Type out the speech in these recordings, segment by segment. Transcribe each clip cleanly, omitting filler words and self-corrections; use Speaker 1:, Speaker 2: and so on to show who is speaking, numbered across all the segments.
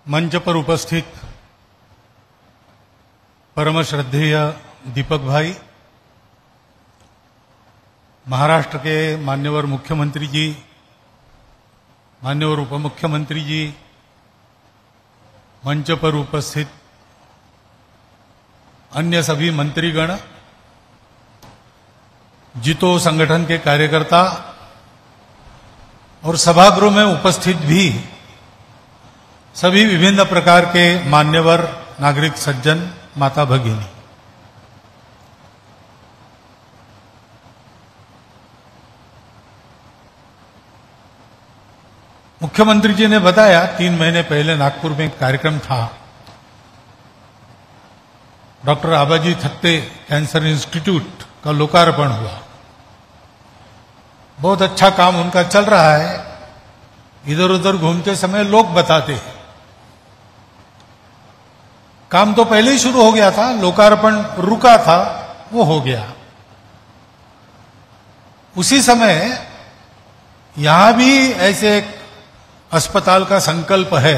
Speaker 1: मंच पर उपस्थित परम श्रद्धेय दीपक भाई, महाराष्ट्र के मान्यवर मुख्यमंत्री जी, मान्यवर उपमुख्यमंत्री जी, मंच पर उपस्थित अन्य सभी मंत्रीगण, जितो संगठन के कार्यकर्ता और सभागृह में उपस्थित भी सभी विभिन्न प्रकार के मान्यवर नागरिक सज्जन, माता भगिनी, मुख्यमंत्री जी ने बताया 3 महीने पहले नागपुर में एक कार्यक्रम था। Doctor Abaji Thatte cancer institute का लोकार्पण हुआ। बहुत अच्छा काम उनका चल रहा है। इधर उधर घूमते समय लोग बताते हैं, काम तो पहले ही शुरू हो गया था, लोकार्पण रुका था, वो हो गया। उसी समय यहां भी ऐसे एक अस्पताल का संकल्प है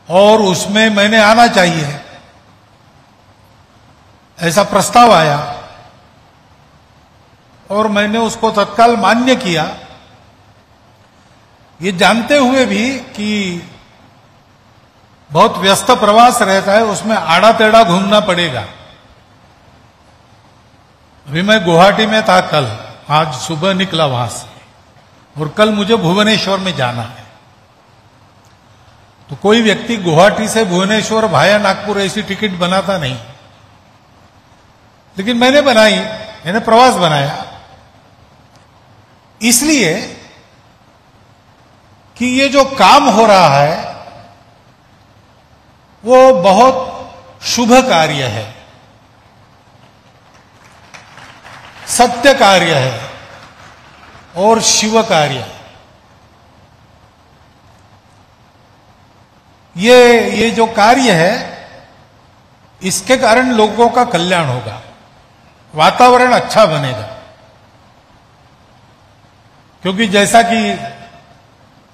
Speaker 1: और उसमें मैंने आना चाहिए, ऐसा प्रस्ताव आया और मैंने उसको तत्काल मान्य किया, ये जानते हुए भी कि बहुत व्यस्त प्रवास रहता है, उसमें आड़ा टेढ़ा घूमना पड़ेगा। अभी मैं गुवाहाटी में था कल, आज सुबह निकला वहां से और कल मुझे भुवनेश्वर में जाना है। तो कोई व्यक्ति गुवाहाटी से भुवनेश्वर भाया नागपुर ऐसी टिकट बनाता नहीं, लेकिन मैंने बनाई, मैंने प्रवास बनाया इसलिए कि ये जो काम हो रहा है वो बहुत शुभ कार्य है, सत्य कार्य है और शिव कार्य है। ये जो कार्य है, इसके कारण लोगों का कल्याण होगा, वातावरण अच्छा बनेगा। क्योंकि जैसा कि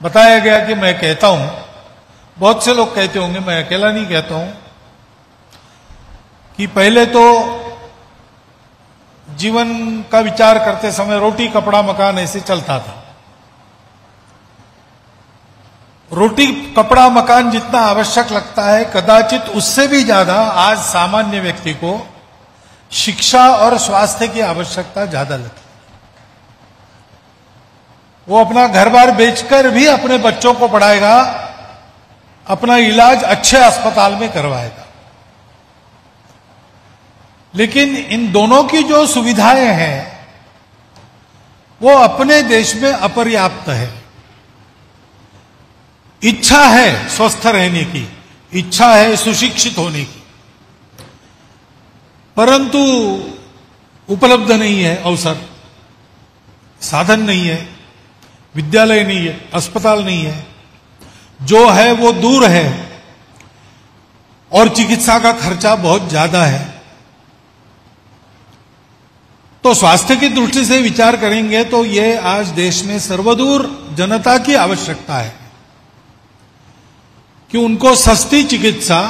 Speaker 1: बताया गया कि मैं कहता हूं, बहुत से लोग कहते होंगे, मैं अकेला नहीं कहता हूं, कि पहले तो जीवन का विचार करते समय रोटी कपड़ा मकान ऐसे चलता था। रोटी कपड़ा मकान जितना आवश्यक लगता है, कदाचित उससे भी ज्यादा आज सामान्य व्यक्ति को शिक्षा और स्वास्थ्य की आवश्यकता ज्यादा लगती है। वो अपना घर बार बेचकर भी अपने बच्चों को पढ़ाएगा, अपना इलाज अच्छे अस्पताल में करवाएगा। लेकिन इन दोनों की जो सुविधाएं हैं वो अपने देश में अपर्याप्त है। इच्छा है स्वस्थ रहने की, इच्छा है सुशिक्षित होने की, परंतु उपलब्ध नहीं है अवसर, साधन नहीं है, विद्यालय नहीं है, अस्पताल नहीं है, जो है वो दूर है और चिकित्सा का खर्चा बहुत ज्यादा है। तो स्वास्थ्य की दृष्टि से विचार करेंगे तो ये आज देश में सर्वदूर जनता की आवश्यकता है कि उनको सस्ती चिकित्सा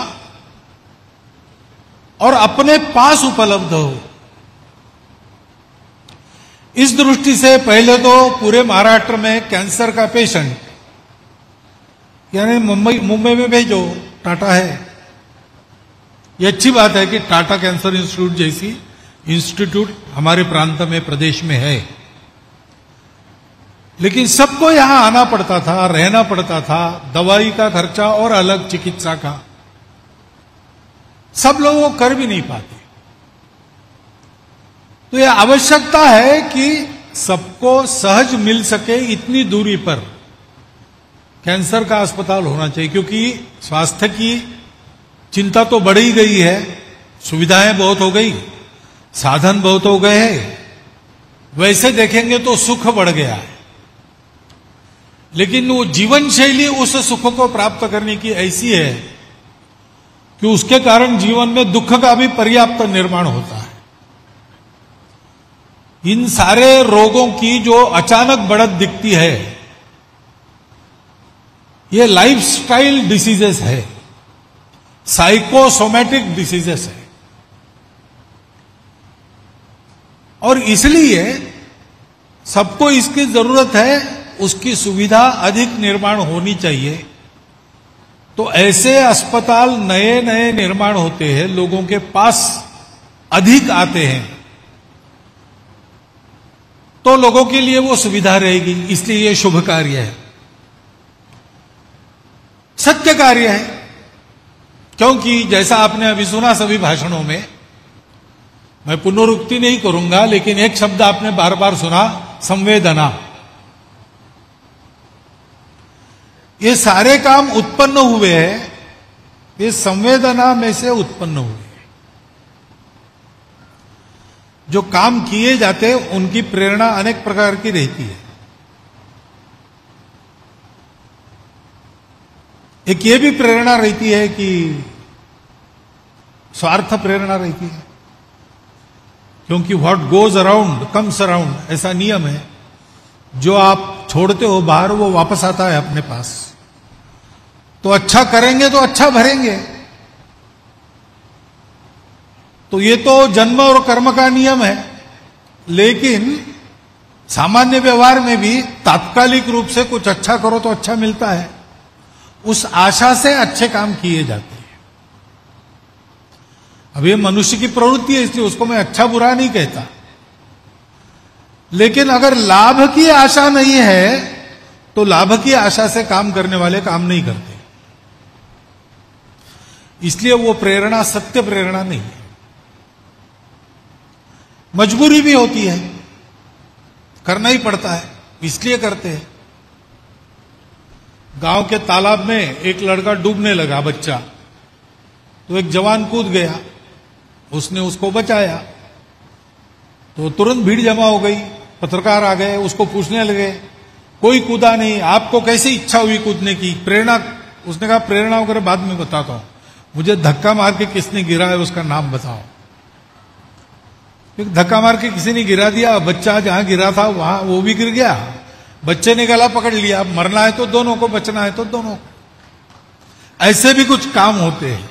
Speaker 1: और अपने पास उपलब्ध हो। इस दृष्टि से पहले तो पूरे महाराष्ट्र में कैंसर का पेशेंट यानी मुंबई में भेजो, टाटा है। ये अच्छी बात है कि टाटा कैंसर इंस्टीट्यूट जैसी इंस्टीट्यूट हमारे प्रांत में, प्रदेश में है, लेकिन सबको यहां आना पड़ता था, रहना पड़ता था, दवाई का खर्चा और अलग चिकित्सा का, सब लोग वो कर भी नहीं पाते। तो यह आवश्यकता है कि सबको सहज मिल सके इतनी दूरी पर कैंसर का अस्पताल होना चाहिए। क्योंकि स्वास्थ्य की चिंता तो बढ़ ही गई है, सुविधाएं बहुत हो गई, साधन बहुत हो गए हैं, वैसे देखेंगे तो सुख बढ़ गया है, लेकिन वो जीवन शैली उस सुख को प्राप्त करने की ऐसी है कि उसके कारण जीवन में दुख का भी पर्याप्त निर्माण होता है। इन सारे रोगों की जो अचानक बढ़त दिखती है ये लाइफस्टाइल डिसीजेस है, साइकोसोमेटिक डिसीजेस है, और इसलिए सबको इसकी जरूरत है, उसकी सुविधा अधिक निर्माण होनी चाहिए। तो ऐसे अस्पताल नए नए निर्माण होते हैं, लोगों के पास अधिक आते हैं, तो लोगों के लिए वो सुविधा रहेगी। इसलिए ये शुभ कार्य है, सत्य कार्य है। क्योंकि जैसा आपने अभी सुना सभी भाषणों में, मैं पुनरुक्ति नहीं करूंगा, लेकिन एक शब्द आपने बार बार सुना, संवेदना। ये सारे काम उत्पन्न हुए हैं, ये संवेदना में से उत्पन्न हुए हैं। जो काम किए जाते हैं उनकी प्रेरणा अनेक प्रकार की रहती है। एक ये भी प्रेरणा रहती है कि स्वार्थ प्रेरणा रहती है, क्योंकि what goes around comes around, ऐसा नियम है। जो आप छोड़ते हो बाहर वो वापस आता है अपने पास। तो अच्छा करेंगे तो अच्छा भरेंगे। तो ये तो जन्म और कर्म का नियम है, लेकिन सामान्य व्यवहार में भी तात्कालिक रूप से कुछ अच्छा करो तो अच्छा मिलता है, उस आशा से अच्छे काम किए जाते हैं। अब ये मनुष्य की प्रवृत्ति है, इसलिए उसको मैं अच्छा बुरा नहीं कहता। लेकिन अगर लाभ की आशा नहीं है तो लाभ की आशा से काम करने वाले काम नहीं करते। इसलिए वो प्रेरणा सत्य प्रेरणा नहीं है, मजबूरी भी होती है, करना ही पड़ता है, इसलिए करते हैं। गांव के तालाब में एक लड़का डूबने लगा, बच्चा, तो एक जवान कूद गया, उसने उसको बचाया। तो तुरंत भीड़ जमा हो गई, पत्रकार आ गए, उसको पूछने लगे, कोई कूदा नहीं, आपको कैसी इच्छा हुई कूदने की, प्रेरणा? उसने कहा प्रेरणा वगैरह बाद में बताता हूं, मुझे धक्का मार के किसने गिरा है उसका नाम बताओ। धक्का मार के किसी ने गिरा दिया, बच्चा जहां गिरा था वहां वो भी गिर गया, बच्चे ने गला पकड़ लिया। मरना है तो दोनों को, बचना है तो दोनों को। ऐसे भी कुछ काम होते हैं।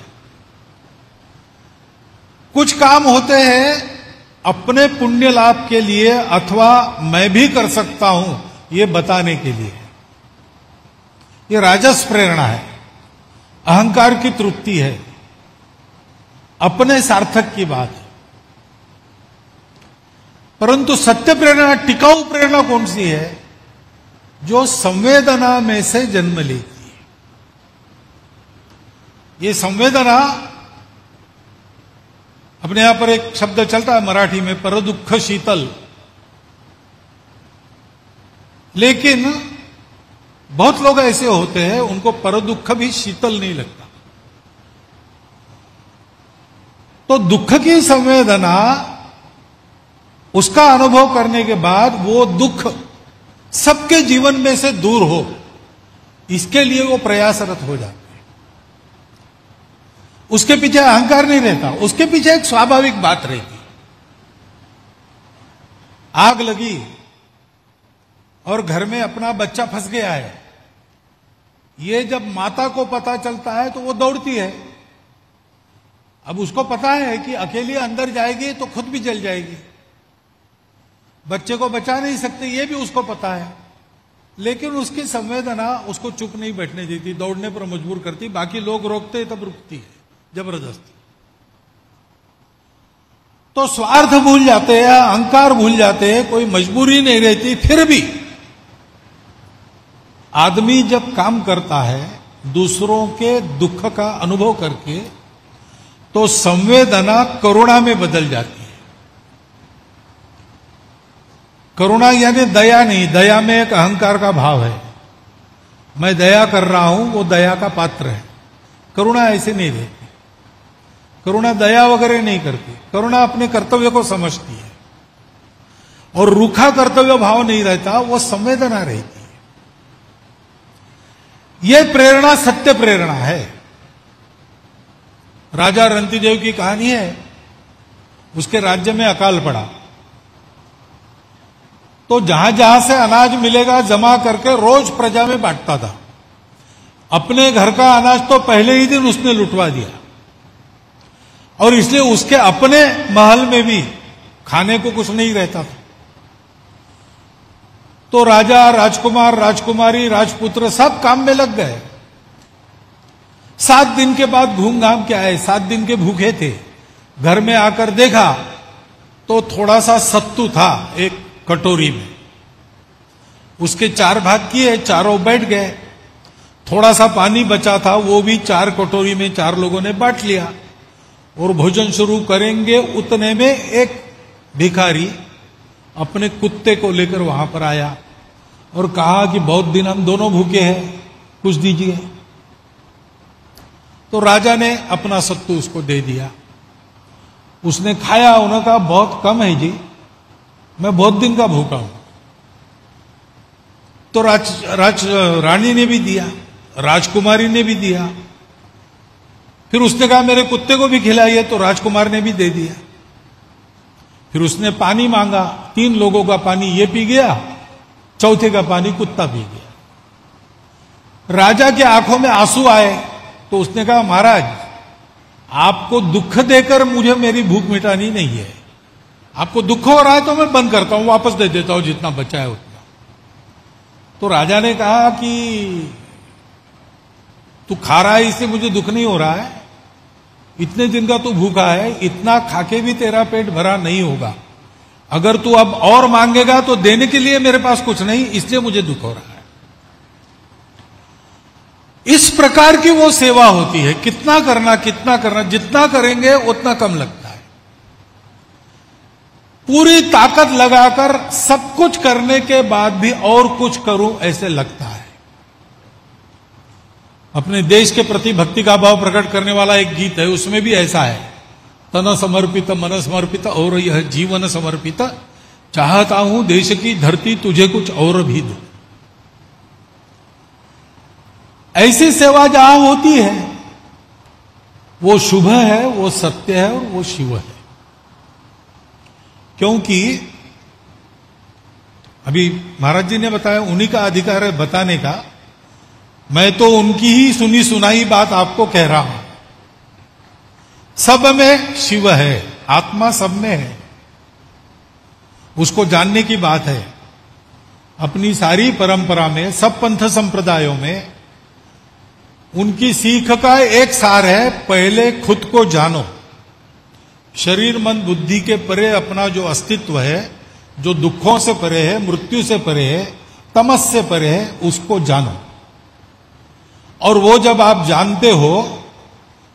Speaker 1: कुछ काम होते हैं अपने पुण्य लाभ के लिए, अथवा मैं भी कर सकता हूं ये बताने के लिए। ये राजस प्रेरणा है, अहंकार की तृप्ति है, अपने सार्थक की बात है। परंतु सत्य प्रेरणा, टिकाऊ प्रेरणा कौन सी है? जो संवेदना में से जन्म लेती है। ये संवेदना, अपने यहां पर एक शब्द चलता है मराठी में, परदुःख शीतल, लेकिन बहुत लोग ऐसे होते हैं उनको परदुःख भी शीतल नहीं लगता। तो दुख की संवेदना, उसका अनुभव करने के बाद वो दुख सबके जीवन में से दूर हो, इसके लिए वो प्रयासरत हो जाते हैं। उसके पीछे अहंकार नहीं रहता, उसके पीछे एक स्वाभाविक बात रहती। आग लगी और घर में अपना बच्चा फंस गया है, ये जब माता को पता चलता है तो वो दौड़ती है। अब उसको पता है कि अकेली अंदर जाएगी तो खुद भी जल जाएगी, बच्चे को बचा नहीं सकते, ये भी उसको पता है। लेकिन उसकी संवेदना उसको चुप नहीं बैठने देती, दौड़ने पर मजबूर करती। बाकी लोग रोकते तब रुकती है जबरदस्ती। तो स्वार्थ भूल जाते हैं, अहंकार भूल जाते हैं, कोई मजबूरी नहीं रहती। फिर भी आदमी जब काम करता है दूसरों के दुख का अनुभव करके, तो संवेदना करुणा में बदल जाती है। करुणा यानी दया नहीं, दया में एक अहंकार का भाव है, मैं दया कर रहा हूं, वो दया का पात्र है। करुणा ऐसे नहीं रहती, करुणा दया वगैरह नहीं करती, करुणा अपने कर्तव्य को समझती है। और रूखा कर्तव्य भाव नहीं रहता, वो संवेदना रहती है। यह प्रेरणा सत्य प्रेरणा है। राजा रंतिदेव की कहानी है, उसके राज्य में अकाल पड़ा, तो जहां जहां से अनाज मिलेगा जमा करके रोज प्रजा में बांटता था। अपने घर का अनाज तो पहले ही दिन उसने लुटवा दिया, और इसलिए उसके अपने महल में भी खाने को कुछ नहीं रहता था। तो राजा, राजकुमार, राजकुमारी, राजपुत्र सब काम में लग गए। 7 दिन के बाद घूम घाम के आए, 7 दिन के भूखे थे। घर में आकर देखा तो थोड़ा सा सत्तू था एक कटोरी में, उसके 4 भाग किए, चारों बैठ गए। थोड़ा सा पानी बचा था, वो भी 4 कटोरी में 4 लोगों ने बांट लिया। और भोजन शुरू करेंगे उतने में एक भिखारी अपने कुत्ते को लेकर वहां पर आया और कहा कि बहुत दिन हम दोनों भूखे हैं, कुछ दीजिए। तो राजा ने अपना सत्तू उसको दे दिया। उसने खाया, उन्होंने कहा बहुत कम है जी, मैं बहुत दिन का भूखा हूं। तो रानी ने भी दिया, राजकुमारी ने भी दिया। फिर उसने कहा मेरे कुत्ते को भी खिलाइए, तो राजकुमार ने भी दे दिया। फिर उसने पानी मांगा, 3 लोगों का पानी ये पी गया, चौथे का पानी कुत्ता पी गया। राजा के आंखों में आंसू आए, तो उसने कहा महाराज आपको दुख देकर मुझे मेरी भूख मिटानी नहीं है, आपको दुख हो रहा है तो मैं बंद करता हूं, वापस दे देता हूं जितना बचा है उतना। तो राजा ने कहा कि तू खा रहा है इससे मुझे दुख नहीं हो रहा है, इतने दिन का तू भूखा है, इतना खाके भी तेरा पेट भरा नहीं होगा, अगर तू अब और मांगेगा तो देने के लिए मेरे पास कुछ नहीं, इसलिए मुझे दुख हो रहा है। इस प्रकार की वो सेवा होती है। कितना करना, जितना करेंगे उतना कम लगता है। पूरी ताकत लगाकर सब कुछ करने के बाद भी और कुछ करूं ऐसे लगता है। अपने देश के प्रति भक्ति का भाव प्रकट करने वाला एक गीत है, उसमें भी ऐसा है, तन समर्पित मन समर्पित और यह जीवन समर्पित, चाहता हूं देश की धरती तुझे कुछ और भी दो। ऐसी सेवा जहां होती है वो शुभ है, वो सत्य है और वो शिव है। क्योंकि अभी महाराज जी ने बताया, उन्हीं का अधिकार है बताने का, मैं तो उनकी ही सुनी सुनाई बात आपको कह रहा हूं। सब में शिव है, आत्मा सब में है, उसको जानने की बात है। अपनी सारी परंपरा में, सब पंथ संप्रदायों में उनकी सीख का एक सार है, पहले खुद को जानो। शरीर मन बुद्धि के परे अपना जो अस्तित्व है, जो दुखों से परे है, मृत्यु से परे है, तमस से परे है, उसको जानो। और वो जब आप जानते हो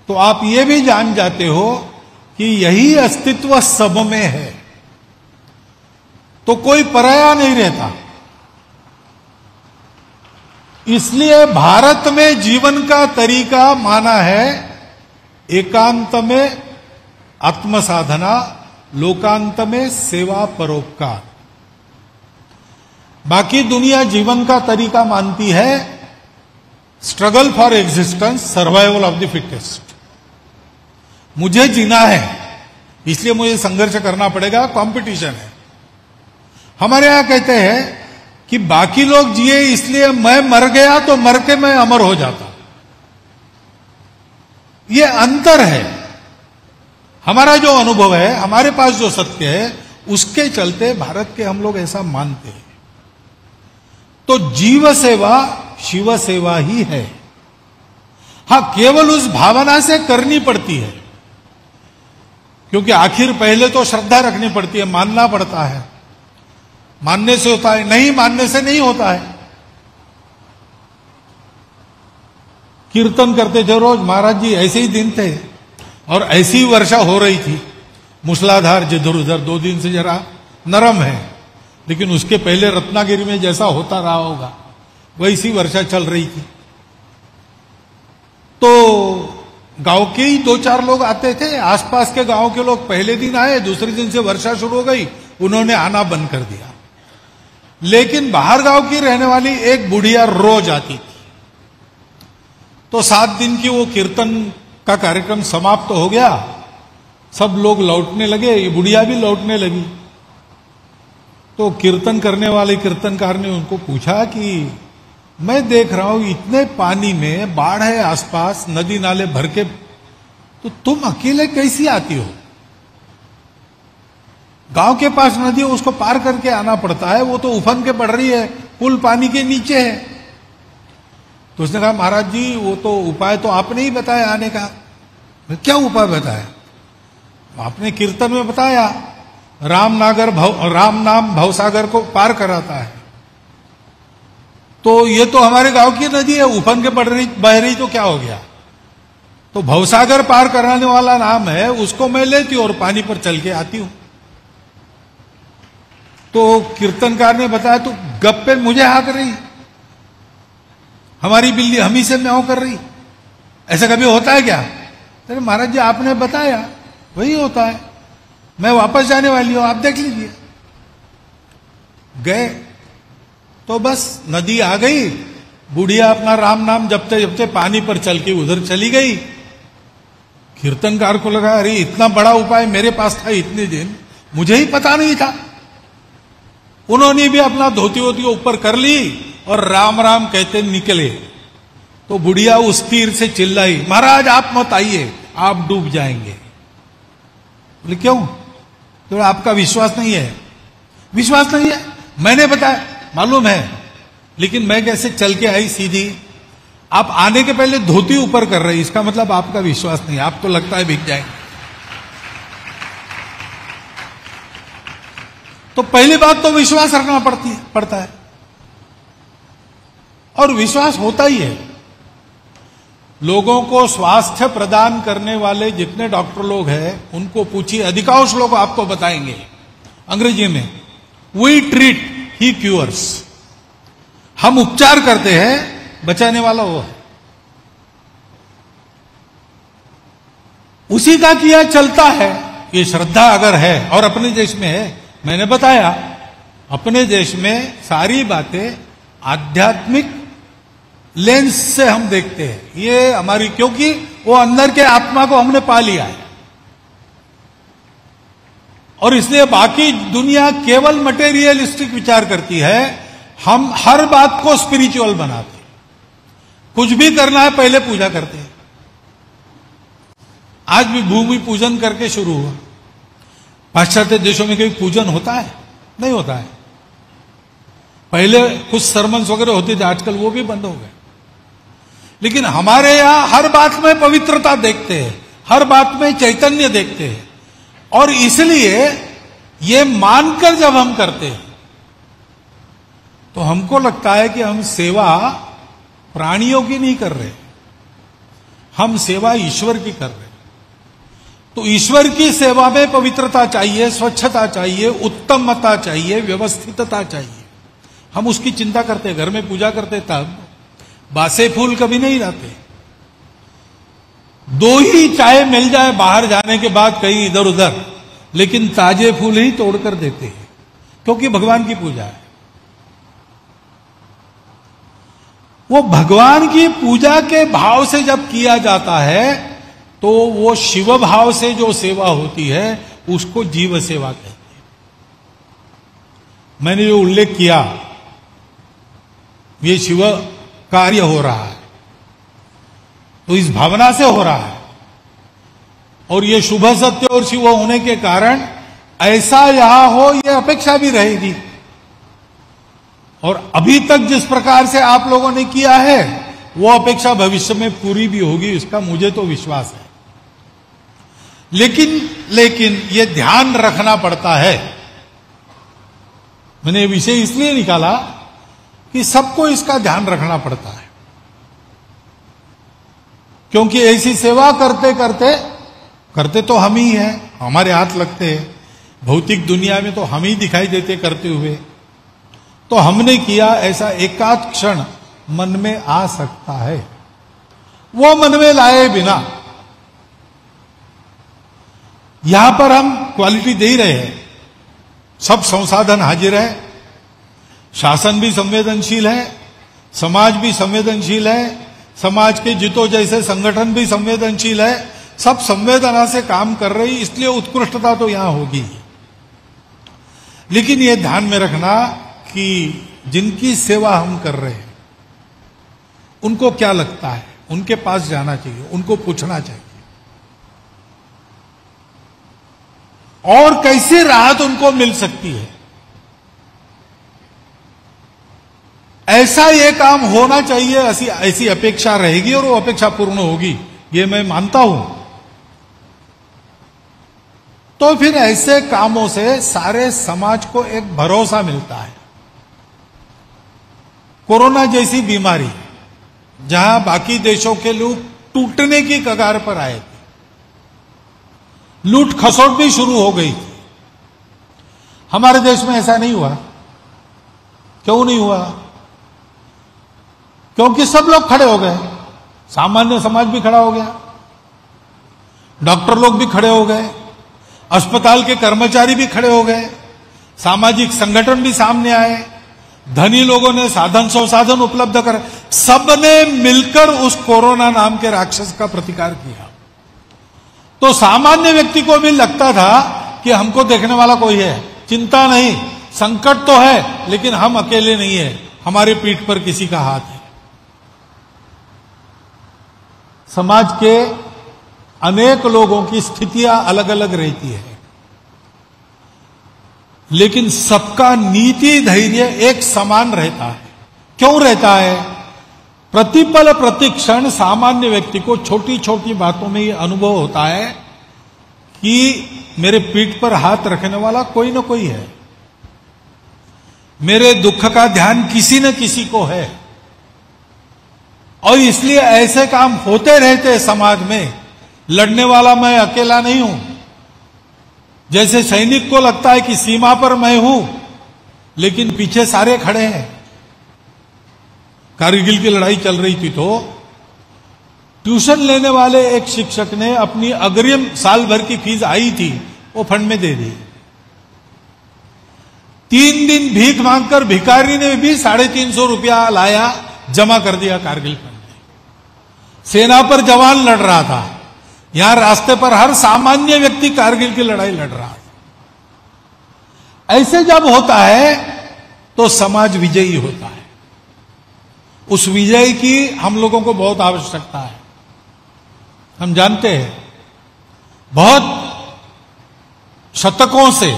Speaker 1: तो आप ये भी जान जाते हो कि यही अस्तित्व सब में है, तो कोई पराया नहीं रहता। इसलिए भारत में जीवन का तरीका माना है एकांत में आत्म साधना, लोकांत में सेवा परोपकार। बाकी दुनिया जीवन का तरीका मानती है struggle for existence, survival of the fittest. मुझे जीना है इसलिए मुझे संघर्ष करना पड़ेगा, कंपटीशन है। हमारे यहां कहते हैं कि बाकी लोग जिए इसलिए मैं मर गया तो मर के मैं अमर हो जाता। ये अंतर है। हमारा जो अनुभव है, हमारे पास जो सत्य है, उसके चलते भारत के हम लोग ऐसा मानते हैं। तो जीव सेवा शिव सेवा ही है। हां, केवल उस भावना से करनी पड़ती है, क्योंकि आखिर पहले तो श्रद्धा रखनी पड़ती है, मानना पड़ता है। मानने से होता है, नहीं मानने से नहीं होता है। कीर्तन करते थे रोज महाराज जी, ऐसे ही दिन थे और ऐसी वर्षा हो रही थी, मूसलाधार, जिधर उधर 2 दिन से जरा नरम है, लेकिन उसके पहले रत्नागिरी में जैसा होता रहा होगा वैसी वर्षा चल रही थी। तो गांव के ही 2-4 लोग आते थे, आसपास के गांव के लोग पहले दिन आए, दूसरे दिन से वर्षा शुरू हो गई, उन्होंने आना बंद कर दिया। लेकिन बाहर गांव की रहने वाली एक बुढ़िया रोज आती थी। तो 7 दिन की वो कीर्तन का कार्यक्रम समाप्त हो गया, सब लोग लौटने लगे, ये बुढ़िया भी लौटने लगी। तो कीर्तन करने वाले कीर्तनकार ने उनको पूछा कि मैं देख रहा हूं इतने पानी में, बाढ़ है आसपास, नदी नाले भर के, तो तुम अकेले कैसी आती हो? गांव के पास नदी है, उसको पार करके आना पड़ता है, वो तो उफन के पड़ रही है, पुल पानी के नीचे है। तो उसने कहा महाराज जी वो तो उपाय तो आपने ही बताया आने का। क्या उपाय बताया? आपने कीर्तन में बताया, राम नाम भवसागर को पार कराता है। तो ये तो हमारे गांव की नदी है, उफन के बह रही तो क्या हो गया? तो भवसागर पार कराने वाला नाम है, उसको मैं लेती हूं और पानी पर चल के आती हूं। तो कीर्तनकार ने बताया तो गप्पे मुझे हाँक रही, हमारी बिल्ली हम ही से म्याऊं कर रही, ऐसा कभी होता है क्या? अरे महाराज जी आपने बताया वही होता है, मैं वापस जाने वाली हूं, आप देख लीजिए। गए तो बस नदी आ गई, बुढ़िया अपना राम नाम जपते जपते पानी पर चल के उधर चली गई। कीर्तनकार को लगा अरे इतना बड़ा उपाय मेरे पास था इतने दिन, मुझे ही पता नहीं था। उन्होंने भी अपना धोती वोती ऊपर कर ली और राम राम कहते निकले। तो बुढ़िया उस तीर से चिल्लाई, महाराज आप मत आइए, आप डूब जाएंगे। बोले क्यों? तो आपका विश्वास नहीं है। विश्वास नहीं है? मैंने बताया, मालूम है, लेकिन मैं कैसे चल के आई सीधी, आप आने के पहले धोती ऊपर कर रहे, इसका मतलब आपका विश्वास नहीं, आपको लगता है भीग जाएंगे। तो पहली बात तो विश्वास रखना पड़ता है, और विश्वास होता ही है। लोगों को स्वास्थ्य प्रदान करने वाले जितने डॉक्टर लोग हैं उनको पूछिए, अधिकांश लोग आपको बताएंगे अंग्रेजी में, वी ट्रीट ही क्यूअर्स। हम उपचार करते हैं, बचाने वाला वो है। उसी का किया चलता है। ये श्रद्धा अगर है, और अपने देश में है, मैंने बताया अपने देश में सारी बातें आध्यात्मिक लेंस से हम देखते हैं। ये हमारी, क्योंकि वो अंदर के आत्मा को हमने पा लिया है, और इसलिए बाकी दुनिया केवल मटेरियलिस्टिक विचार करती है, हम हर बात को स्पिरिचुअल बनाते हैं। कुछ भी करना है पहले पूजा करते हैं। आज भी भूमि पूजन करके शुरू हुआ। पाश्चात्य देशों में कोई पूजन होता है? नहीं होता है। पहले कुछ सरमन्स वगैरह होते थे, आजकल वो भी बंद हो गए। लेकिन हमारे यहां हर बात में पवित्रता देखते हैं, हर बात में चैतन्य देखते हैं, और इसलिए ये मानकर जब हम करते हैं तो हमको लगता है कि हम सेवा प्राणियों की नहीं कर रहे, हम सेवा ईश्वर की कर रहे। तो ईश्वर की सेवा में पवित्रता चाहिए, स्वच्छता चाहिए, उत्तमता चाहिए, व्यवस्थितता चाहिए। हम उसकी चिंता करते, घर में पूजा करते, तब बासे फूल कभी नहीं लाते। दो ही चाय मिल जाए बाहर जाने के बाद कहीं इधर उधर, लेकिन ताजे फूल ही तोड़कर देते हैं, क्योंकि भगवान की पूजा है। वो भगवान की पूजा के भाव से जब किया जाता है तो वो शिव भाव से जो सेवा होती है उसको जीव सेवा कहते हैं। मैंने जो उल्लेख किया, ये शिव कार्य हो रहा है तो इस भावना से हो रहा है, और ये शुभ सत्य और शिव होने के कारण ऐसा यहां हो, ये अपेक्षा भी रहेगी। और अभी तक जिस प्रकार से आप लोगों ने किया है वो अपेक्षा भविष्य में पूरी भी होगी, इसका मुझे तो विश्वास है। लेकिन ये ध्यान रखना पड़ता है। मैंने ये विषय इसलिए निकाला कि सबको इसका ध्यान रखना पड़ता है, क्योंकि ऐसी सेवा करते तो हम ही हैं, हमारे हाथ लगते हैं। भौतिक दुनिया में तो हम ही दिखाई देते करते हुए, तो हमने किया ऐसा एकाध क्षण मन में आ सकता है। वो मन में लाए बिना यहां पर हम क्वालिटी दे ही रहे हैं, सब संसाधन हाजिर है, शासन भी संवेदनशील है, समाज भी संवेदनशील है, समाज के जितो जैसे संगठन भी संवेदनशील है, सब संवेदना से काम कर रही, इसलिए उत्कृष्टता तो यहां होगी। लेकिन यह ध्यान में रखना कि जिनकी सेवा हम कर रहे हैं उनको क्या लगता है, उनके पास जाना चाहिए, उनको पूछना चाहिए और कैसे राहत उनको मिल सकती है। ऐसा ये काम होना चाहिए, ऐसी अपेक्षा रहेगी और वो अपेक्षा पूर्ण होगी, ये मैं मानता हूं। तो फिर ऐसे कामों से सारे समाज को एक भरोसा मिलता है। कोरोना जैसी बीमारी जहां बाकी देशों के लोग टूटने की कगार पर आए थे, लूट खसोट भी शुरू हो गई थी, हमारे देश में ऐसा नहीं हुआ। क्यों नहीं हुआ? क्योंकि सब लोग खड़े हो गए, सामान्य समाज भी खड़ा हो गया, डॉक्टर लोग भी खड़े हो गए, अस्पताल के कर्मचारी भी खड़े हो गए, सामाजिक संगठन भी सामने आए, धनी लोगों ने साधन संसाधन उपलब्ध कर, सबने मिलकर उस कोरोना नाम के राक्षस का प्रतिकार किया। तो सामान्य व्यक्ति को भी लगता था कि हमको देखने वाला कोई है, चिंता नहीं, संकट तो है लेकिन हम अकेले नहीं है, हमारे पीठ पर किसी का हाथ है। समाज के अनेक लोगों की स्थितियां अलग अलग रहती है, लेकिन सबका नीति धैर्य एक समान रहता है। क्यों रहता है? प्रतिपल प्रतिक्षण सामान्य व्यक्ति को छोटी छोटी बातों में यह अनुभव होता है कि मेरे पीठ पर हाथ रखने वाला कोई न कोई है, मेरे दुख का ध्यान किसी न किसी को है, और इसलिए ऐसे काम होते रहते समाज में। लड़ने वाला मैं अकेला नहीं हूं, जैसे सैनिक को लगता है कि सीमा पर मैं हूं लेकिन पीछे सारे खड़े हैं। कारगिल की लड़ाई चल रही थी तो ट्यूशन लेने वाले एक शिक्षक ने अपनी अग्रिम साल भर की फीस आई थी वो फंड में दे दी। 3 दिन भीख मांगकर भिखारी ने भी 350 रुपया लाया, जमा कर दिया कारगिल फंड में। सेना पर जवान लड़ रहा था, यहां रास्ते पर हर सामान्य व्यक्ति कारगिल की लड़ाई लड़ रहा था। ऐसे जब होता है तो समाज विजयी होता है। उस विजय की हम लोगों को बहुत आवश्यकता है। हम जानते हैं बहुत शतकों से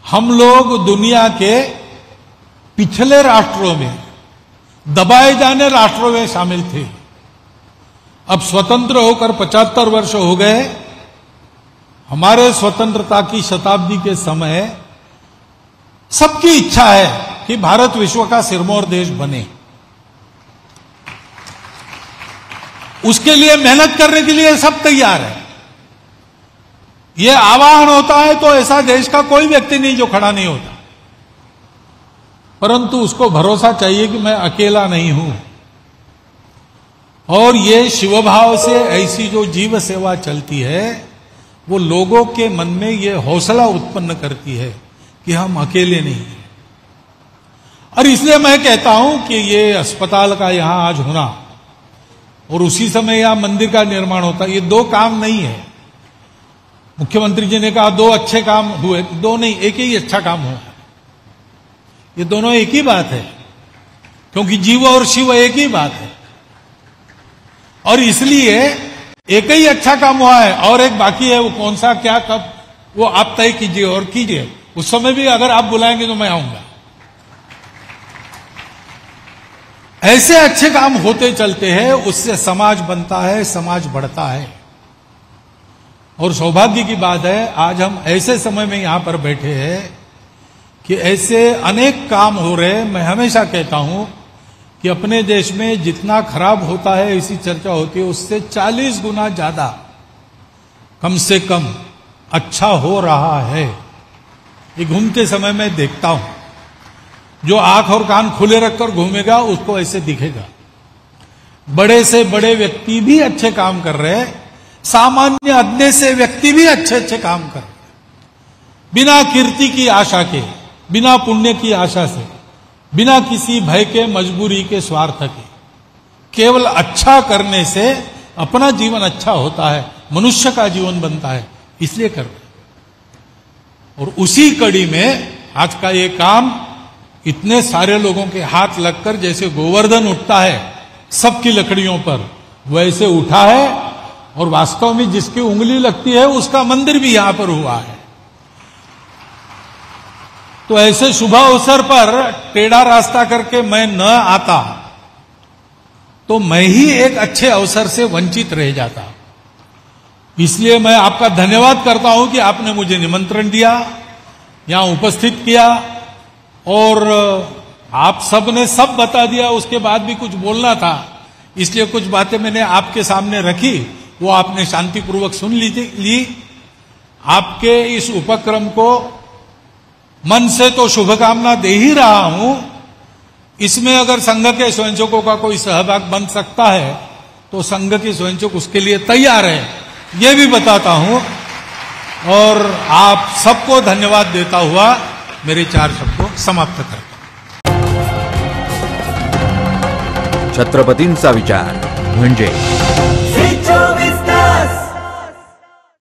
Speaker 1: हम लोग दुनिया के पिछले राष्ट्रों में, दबाए जाने राष्ट्रों में शामिल थे। अब स्वतंत्र होकर 75 वर्ष हो गए। हमारे स्वतंत्रता की शताब्दी के समय सबकी इच्छा है कि भारत विश्व का सिरमौर देश बने। उसके लिए मेहनत करने के लिए सब तैयार है। यह आह्वान होता है तो ऐसा देश का कोई व्यक्ति नहीं जो खड़ा नहीं होता, परंतु उसको भरोसा चाहिए कि मैं अकेला नहीं हूं। और ये शिवभाव से ऐसी जो जीव सेवा चलती है वो लोगों के मन में ये हौसला उत्पन्न करती है कि हम अकेले नहीं हैं। और इसलिए मैं कहता हूं कि ये अस्पताल का यहां आज होना और उसी समय यहां मंदिर का निर्माण होता, ये 2 काम नहीं है। मुख्यमंत्री जी ने कहा 2 अच्छे काम हुए, 2 नहीं, एक ही अच्छा काम हुआ। ये दोनों एक ही बात है, क्योंकि जीव और शिव एक ही बात है। और इसलिए एक ही अच्छा काम हुआ है और एक बाकी है, वो कौन सा क्या कब वो आप तय कीजिए और कीजिए। उस समय भी अगर आप बुलाएंगे तो मैं आऊंगा। ऐसे अच्छे काम होते चलते हैं, उससे समाज बनता है, समाज बढ़ता है। और सौभाग्य की बात है आज हम ऐसे समय में यहां पर बैठे हैं कि ऐसे अनेक काम हो रहे हैं। मैं हमेशा कहता हूं कि अपने देश में जितना खराब होता है, ऐसी चर्चा होती है, उससे 40 गुना ज्यादा कम से कम अच्छा हो रहा है। ये घूमते समय मैं देखता हूं, जो आंख और कान खुले रखकर घूमेगा उसको ऐसे दिखेगा। बड़े से बड़े व्यक्ति भी अच्छे काम कर रहे हैं, सामान्य अज्ञे से व्यक्ति भी अच्छे अच्छे काम कर रहे हैं, बिना कीर्ति की आशा के, बिना पुण्य की आशा से, बिना किसी भय के, मजबूरी के, स्वार्थ के। केवल अच्छा करने से अपना जीवन अच्छा होता है, मनुष्य का जीवन बनता है, इसलिए कर रहे। और उसी कड़ी में आज का ये काम इतने सारे लोगों के हाथ लगकर जैसे गोवर्धन उठता है सबकी लकड़ियों पर वैसे उठा है, और वास्तव में जिसकी उंगली लगती है उसका मंदिर भी यहां पर हुआ है। तो ऐसे शुभ अवसर पर टेढ़ा रास्ता करके मैं न आता तो मैं ही एक अच्छे अवसर से वंचित रह जाता। इसलिए मैं आपका धन्यवाद करता हूं कि आपने मुझे निमंत्रण दिया, यहां उपस्थित किया, और आप सब ने सब बता दिया। उसके बाद भी कुछ बोलना था, इसलिए कुछ बातें मैंने आपके सामने रखी, वो आपने शांतिपूर्वक सुन ली। आपके इस उपक्रम को मन से तो शुभकामना दे ही रहा हूं। इसमें अगर संघ के स्वयंसेवकों का कोई सहभाग बन सकता है तो संघ के स्वयंसेवक उसके लिए तैयार है, यह भी बताता हूं। और आप सबको धन्यवाद देता हुआ मेरे 4 शब्दों को समाप्त करता हूं।
Speaker 2: छत्रपतींचा विचार म्हणजे